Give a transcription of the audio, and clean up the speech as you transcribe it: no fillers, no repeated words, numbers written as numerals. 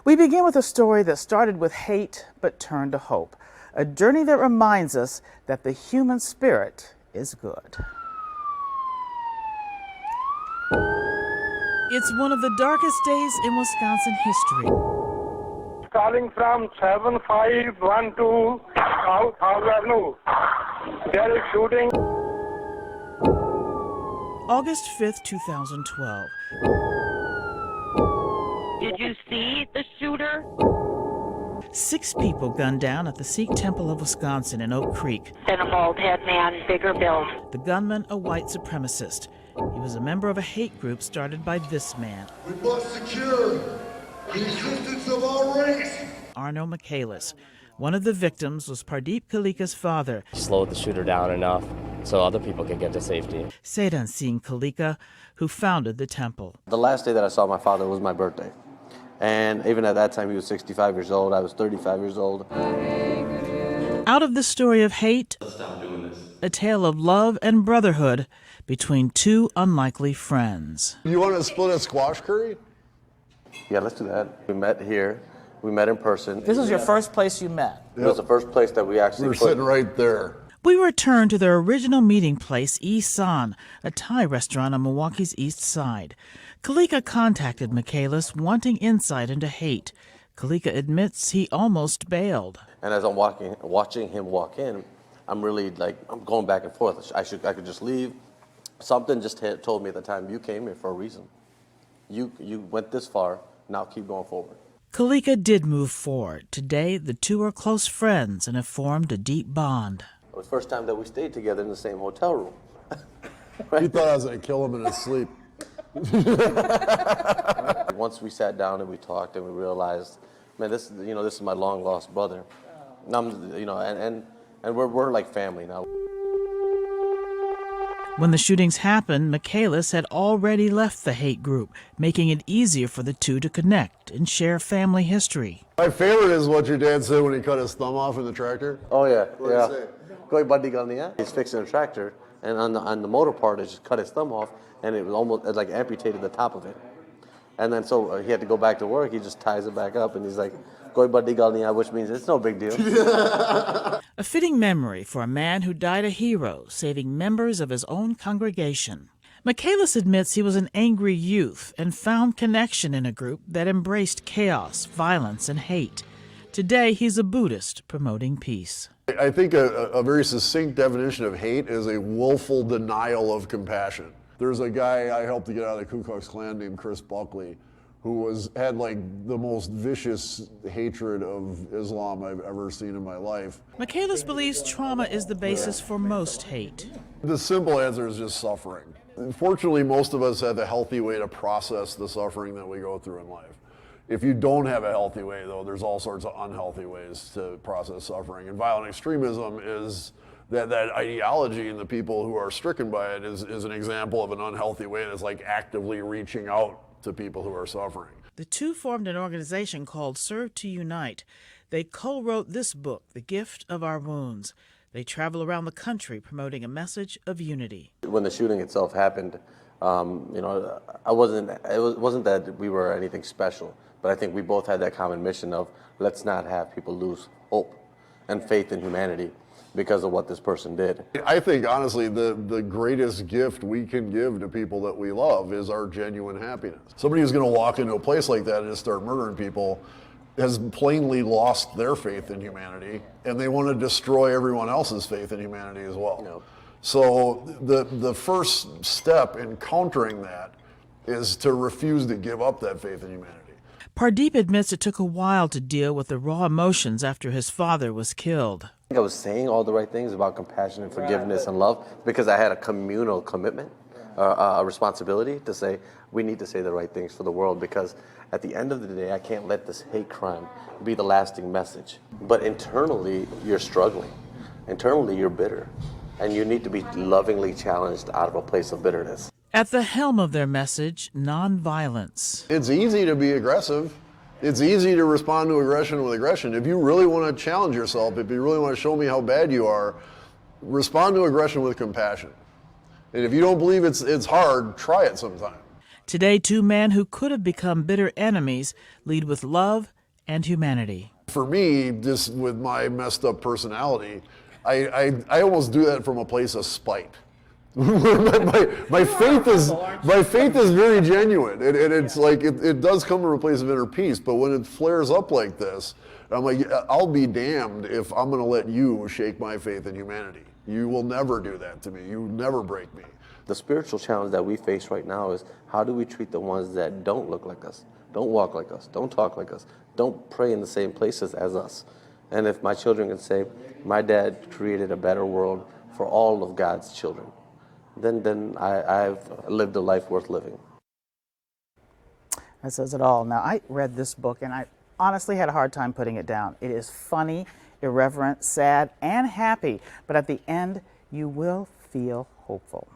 We begin with a story that started with hate but turned to hope, a journey that reminds us that the human spirit is good. It's one of the darkest days in Wisconsin history. Calling from 7512 South Howell Avenue. There is shooting. August 5th, 2012. Did you see the shooter? 6 people gunned down at the Sikh Temple of Wisconsin in Oak Creek. Then a bald-head man, bigger build. The gunman, a white supremacist. He was a member of a hate group started by this man, We must secure the existence of our race. Arno Michaelis. One of the victims was Pardeep Kalika's father, Slowed the shooter down enough so other people could get to safety. Sedan Singh Kalika, who founded the temple. The last day that I saw my father was my birthday. And even at that time, he was 65 years old. I was 35 years old. Out of the story of hate, a tale of love and brotherhood between 2 unlikely friends. You want to split a squash curry? Yeah, let's do that. We met here. We met in person. This was your first place you met. It was the first place that we actually We were sitting right there. We return to their original meeting place, Isan, a Thai restaurant on Milwaukee's east side. Kalika contacted Michaelis wanting insight into hate. Kalika admits he almost bailed. And as I'm watching him walk in, I'm really like, I'm going back and forth. I could just leave. Something just told me at the time, you came here for a reason. You went this far, now keep going forward. Kalika did move forward. Today, the 2 are close friends and have formed a deep bond. It was the first time that we stayed together in the same hotel room. He thought I was going to kill him in his sleep. Once we sat down and we talked and we realized, man, this is my long lost brother. And we're like family now. When the shootings happened, Michaelis had already left the hate group, making it easier for the 2 to connect and share family history. My favorite is what your dad said when he cut his thumb off in the tractor. Oh yeah, What did he say? Koi buddy gal nahi hai. He's fixing a tractor, and on the motor part, it just cut his thumb off, and it was almost like amputated the top of it. And then so he had to go back to work. He just ties it back up, and he's like, "Koi buddy gal nahi hai," which means it's no big deal. A fitting memory for a man who died a hero, saving members of his own congregation. Michaelis admits he was an angry youth and found connection in a group that embraced chaos, violence, and hate. Today, he's a Buddhist promoting peace. I think a very succinct definition of hate is a willful denial of compassion. There's a guy I helped to get out of the Ku Klux Klan named Chris Buckley, who had like the most vicious hatred of Islam I've ever seen in my life. Michaelis believes trauma is the basis for most hate. The simple answer is just suffering. Fortunately, most of us have a healthy way to process the suffering that we go through in life. If you don't have a healthy way, though, there's all sorts of unhealthy ways to process suffering. And violent extremism is that ideology, and the people who are stricken by it is an example of an unhealthy way that's like actively reaching out to people who are suffering. The 2 formed an organization called Serve to Unite. They co-wrote this book, The Gift of Our Wounds. They travel around the country promoting a message of unity. When the shooting itself happened, it wasn't that we were anything special, but I think we both had that common mission of let's not have people lose hope and faith in humanity because of what this person did. I think, honestly, the greatest gift we can give to people that we love is our genuine happiness. Somebody who's going to walk into a place like that and just start murdering people has plainly lost their faith in humanity, and they want to destroy everyone else's faith in humanity as well. Yep. So the first step in countering that is to refuse to give up that faith in humanity. Pardeep admits it took a while to deal with the raw emotions after his father was killed. I think I was saying all the right things about compassion and forgiveness and love because I had a communal commitment, a responsibility to say we need to say the right things for the world, because at the end of the day, I can't let this hate crime be the lasting message. But internally, you're struggling. Internally, you're bitter. And you need to be lovingly challenged out of a place of bitterness. At the helm of their message, nonviolence. It's easy to be aggressive. It's easy to respond to aggression with aggression. If you really want to challenge yourself, if you really want to show me how bad you are, respond to aggression with compassion. And if you don't believe it's hard, try it sometime. Today, two men who could have become bitter enemies lead with love and humanity. For me, just with my messed up personality, I almost do that from a place of spite. my faith is very genuine, and it's like it does come from a place of inner peace. But when it flares up like this, I'm like, I'll be damned if I'm going to let you shake my faith in humanity. You will never do that to me. You never break me. The spiritual challenge that we face right now is how do we treat the ones that don't look like us, don't walk like us, don't talk like us, don't pray in the same places as us. And if my children can say, my dad created a better world for all of God's children, then I've lived a life worth living. That says it all. Now, I read this book and I honestly had a hard time putting it down. It is funny, irreverent, sad, and happy, but at the end, you will feel hopeful.